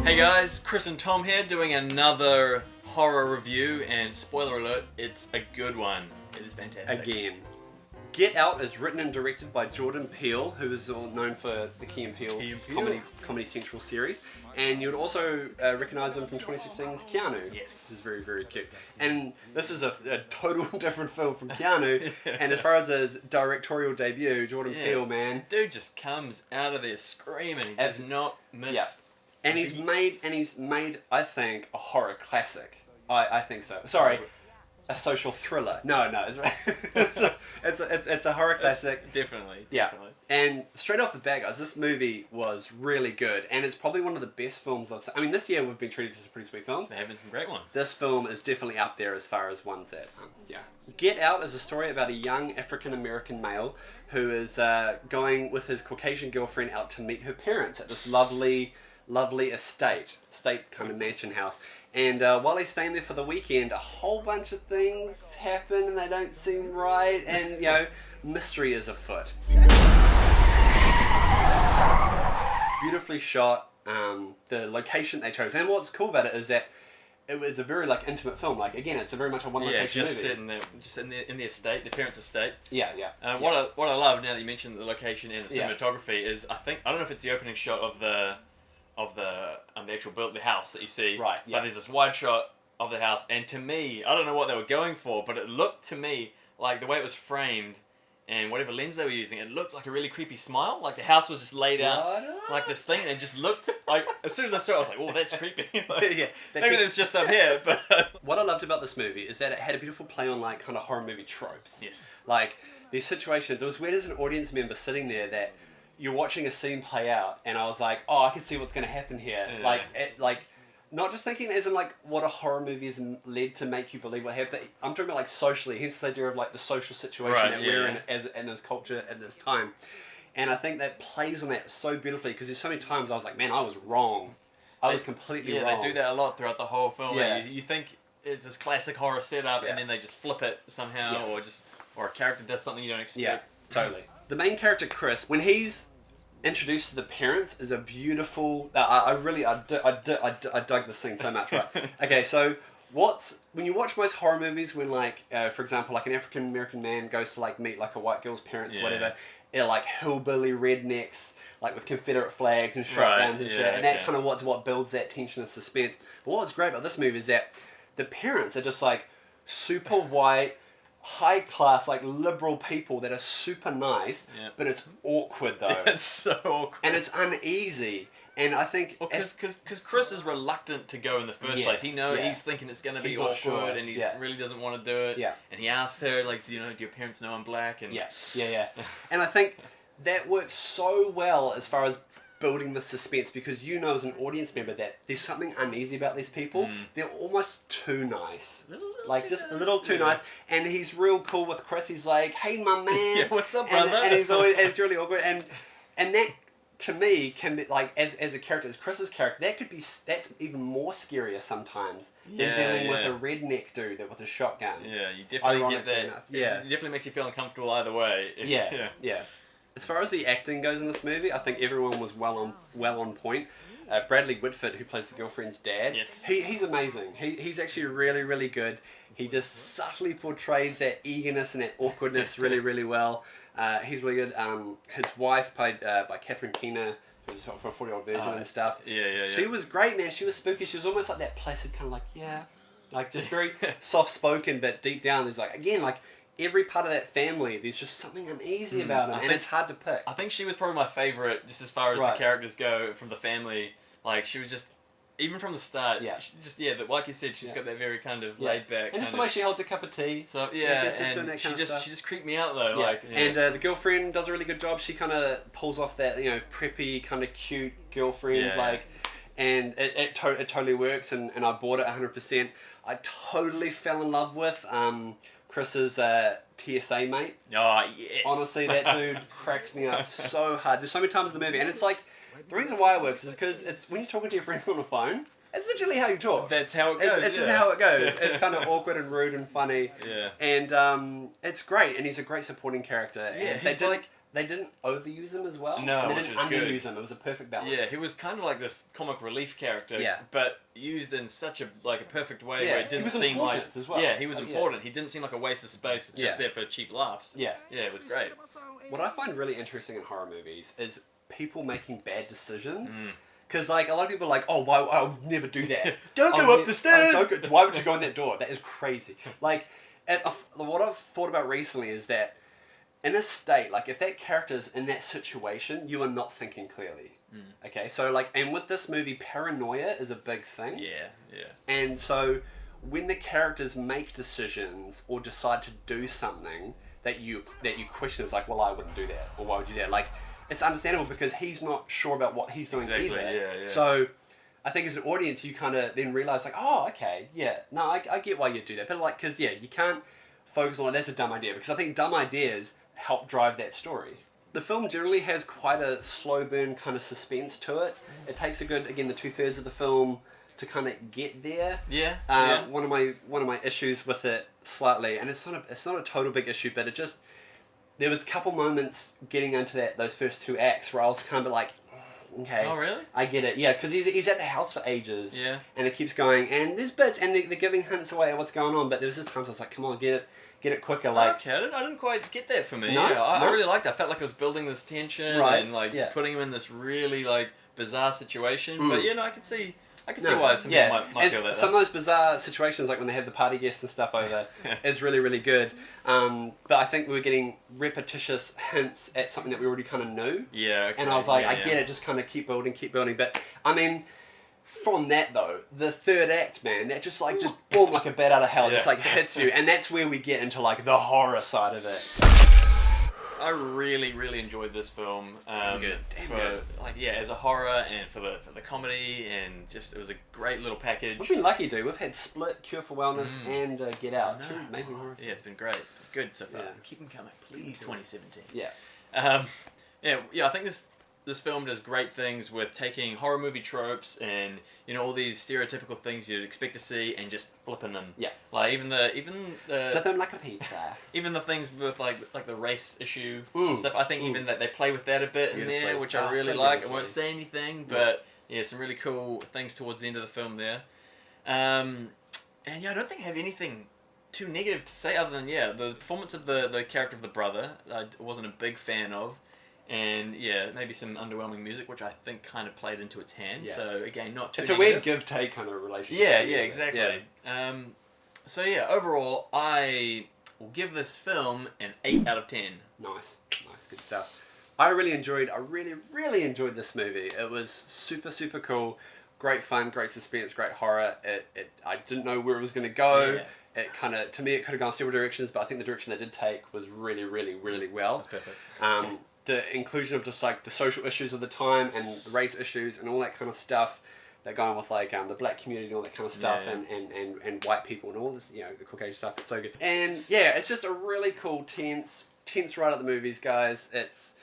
Hey guys, Chris and Tom here doing another horror review, and spoiler alert, it's a good one. It is fantastic. Again. Get Out is written and directed by Jordan Peele, who is known for the Key and Peele, Comedy Central series. And you would also recognise him from 2016's Keanu. Yes. This is very, very cute. And this is a total different film from Keanu. And as far as his directorial debut, Jordan Peele, man. Dude just comes out of there screaming. He does not miss. Yeah. And he's made, I think, a horror classic. I think so. Sorry. A social thriller. No, it's a horror classic. Definitely. And straight off the bat, guys, this movie was really good, and it's probably one of the best films I've seen. I mean, this year we've been treated to some pretty sweet films. There have been some great ones. This film is definitely up there as far as ones that, Get Out is a story about a young African-American male who is going with his Caucasian girlfriend out to meet her parents at this lovely estate kind of mansion house. And while he's staying there for the weekend, a whole bunch of things happen and they don't seem right, and mystery is afoot. Beautifully shot, the location they chose, and what's cool about it is that it was a very intimate film. Again, it's very much a one location movie. Just in the estate, the parents' estate. What I love now that you mentioned the location and the cinematography is I don't know if it's the opening shot of the actual the house that you see. Right. But there's this wide shot of the house, and to me, I don't know what they were going for, but it looked to me like the way it was framed and whatever lens they were using, it looked like a really creepy smile. Like the house was just laid out like this thing, and it just looked like, as soon as I saw it, I was like, oh, that's creepy. Maybe it's just up here, but... What I loved about this movie is that it had a beautiful play on kind of horror movie tropes. Yes. These situations, it was weird as an audience member sitting there that you're watching a scene play out, and I was like, oh, I can see what's going to happen here. Yeah. Not just thinking as in what a horror movie is led to make you believe what happened. I'm talking about socially, hence the idea of the social situation that we're in in this culture at this time. And I think that plays on that so beautifully, because there's so many times I was like, man, I was wrong. I was completely wrong. Yeah, they do that a lot throughout the whole film. Yeah. You think it's this classic horror setup, and then they just flip it somehow, or a character does something you don't expect. Yeah, totally. The main character, Chris, when he's introduced to the parents, is a beautiful... I dug this thing so much, right? Okay, so when you watch most horror movies, when for example, an African-American man goes to meet a white girl's parents or whatever, they're hillbilly rednecks, with Confederate flags and shotguns and shit, and that kind of what builds that tension and suspense. But what's great about this movie is that the parents are just super white, high class, liberal people that are super nice, but it's awkward though. It's so awkward. And it's uneasy. And I think... Because Chris is reluctant to go in the first place. He knows he's thinking it's going to be awkward, and he really doesn't want to do it. Yeah. And he asks her, do your parents know I'm black? And And I think that works so well as far as building the suspense, because as an audience member that there's something uneasy about these people. They're almost too nice. A little too nice. And he's real cool with Chris. He's like, hey, my man. What's up, brother? And he's always really awkward. And that, to me, can be, as a character, as Chris's character, that's even more scarier sometimes than dealing with a redneck dude with a shotgun. Yeah, you definitely get that. Enough. It definitely makes you feel uncomfortable either way. Yeah. As far as the acting goes in this movie, I think everyone was well on point. Bradley Whitford, who plays the girlfriend's dad, he's amazing. He's actually really, really good. He just subtly portrays that eagerness and that awkwardness really, really well. He's really good. His wife, played by Catherine Keener, who's for a 40-year-old virgin and stuff. She was great, man. She was spooky. She was almost like that placid kind of just very soft-spoken, but deep down there's every part of that family, there's just something uneasy about them, and it's hard to pick. I think she was probably my favourite, just as far as the characters go from the family. She was just, even from the start, she just, like you said, she's got that very kind of laid back. And just the way she holds a cup of tea. So, she just creeped me out though. And the girlfriend does a really good job. She kind of pulls off that, preppy, kind of cute girlfriend, and it totally works, and I bought it 100%. I totally fell in love with Chris's TSA mate. Oh, yes. Honestly, that dude cracked me up so hard. There's so many times in the movie, and it's the reason why it works is because it's when you're talking to your friends on the phone, it's literally how you talk. That's how it goes. It's just how it goes. It's kind of awkward and rude and funny. Yeah. And it's great, and he's a great supporting character. Yeah, and they didn't overuse him as well. No, and they which didn't was good. underuse him. It was a perfect balance. Yeah, he was kind of like this comic relief character, Yeah. but used in such a perfect way Yeah, where it he didn't was seem like important as well. yeah, he was Like, important. He didn't seem like a waste of space just there for cheap laughs. Yeah. Yeah, it was great. What I find really interesting in horror movies is people making bad decisions. Mm. Because like a lot of people are like, oh, why I would never do that. Don't go up the stairs. Why would you go in that door? That is crazy. Like, what I've thought about recently is that in a state, like if that character's in that situation, you are not thinking clearly. Okay, so like, and with this movie, paranoia is a big thing. Yeah, yeah. And so when the characters make decisions or decide to do something that you question, is like, well, I wouldn't do that, or why would you do that? Like, it's understandable because he's not sure about what he's doing Exactly, either. yeah. So I think as an audience, you kind of then realize like, oh, okay, yeah, no, I get why you do that, but like, because yeah, you can't focus on that's a dumb idea, because I think dumb ideas help drive that story. The film generally has quite a slow burn kind of suspense to it. It takes a good, again, the 2/3 of the film to kind of get there. Yeah. One of my issues with it slightly, and it's not a total big issue, but it just, there was a couple moments getting into those first two acts where I was kind of like, okay. Oh, really? I get it. Yeah, because he's at the house for ages. Yeah. And it keeps going, and there's bits, and they're giving hints away at what's going on, but there was just times I was like, come on, get it quicker. Like, okay, I didn't quite get that for me. No? Yeah, I No? really liked it. I felt like it was building this tension Right, and like yeah. just putting him in this really like bizarre situation. But I could see No, why some people might It's feel that. some of those bizarre situations, like when they have the party guests and stuff over, is really, really good. But I think we were getting repetitious hints at something that we already kind of knew. Yeah, okay. And I was like, yeah, I get it, just kind of keep building. But, I mean, from that though, the third act, man, that just boom, like a bat out of hell, just Yeah. like hits you. And that's where we get into like the horror side of it. I really, really enjoyed this film. Damn good. As a horror and for the comedy, and just it was a great little package. We've been lucky, dude. We've had Split, Cure for Wellness, and Get Out. Two amazing horror films. Yeah, it's been great. It's been good so far. Yeah. Keep them coming, please. 2017. Yeah. I think this film does great things with taking horror movie tropes and all these stereotypical things you'd expect to see and just flipping them. Yeah. Like even the Flip them like a pizza. even the things with like the race issue and stuff. I think even that they play with that a bit in there, Beautifully. which I Oh, really so like. I beautifully. won't say anything, but some really cool things towards the end of the film there. And I don't think I have anything too negative to say other than the performance of the character of the brother I wasn't a big fan of. And maybe some underwhelming music, which I think kind of played into its hand. Yeah. So again, not too. It's a weird give-take kind of relationship. Yeah, isn't it? exactly. Yeah. Overall, I will give this film an 8 out of 10. Nice, good stuff. I really enjoyed this movie. It was super, super cool. Great fun, great suspense, great horror. I didn't know where it was going to go. Yeah. It kind of, to me, it could have gone several directions, but I think the direction they did take was really, really, really well. That's perfect. The inclusion of just like the social issues of the time and the race issues and all that kind of stuff that go on with like the black community and all that kind of stuff and white people and all this, the Caucasian stuff is so good. And it's just a really cool, tense ride at the movies, guys. It's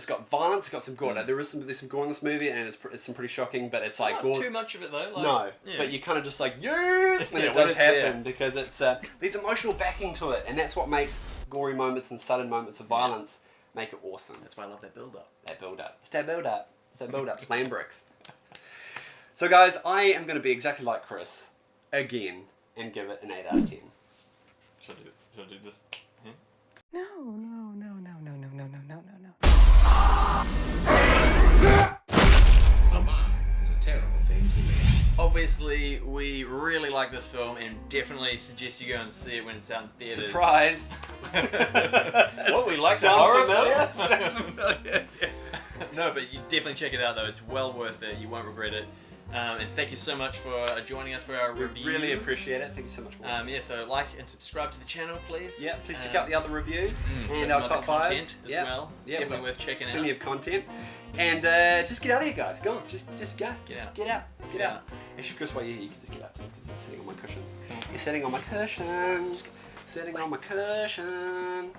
got violence, it's got some gore. There's some gore in this movie, and it's some pretty shocking, but it's like Not gore. too much of it though. But you kind of just like yes when it does happen because it's there's emotional backing to it, and that's what makes gory moments and sudden moments of violence make it awesome. That's why I love that build up. It's that build up. Slam bricks. So guys, I am going to be exactly like Chris again and give it an 8 out of 10. Should I do this? Yeah? No. A mind is a terrible thing to lose. Obviously, we really like this film and definitely suggest you go and see it when it's out in theaters. Surprise! What, we like the Sound horror familiar? film? Sound familiar? No, but you definitely check it out though. It's well worth it. You won't regret it. And thank you so much for joining us for our review. Really appreciate it. Thank you so much for watching. So like and subscribe to the channel, please. Yeah, please check out the other reviews and there's our some top other fives. content as well. Yeah, Definitely worth checking out. Plenty of content. And just get out of here, guys. Go on. Just go. Get out. Get out. Actually, Chris, while you're here, you can just get out too, because you're sitting on my cushion. You're sitting on my cushion. Sitting on my cushion.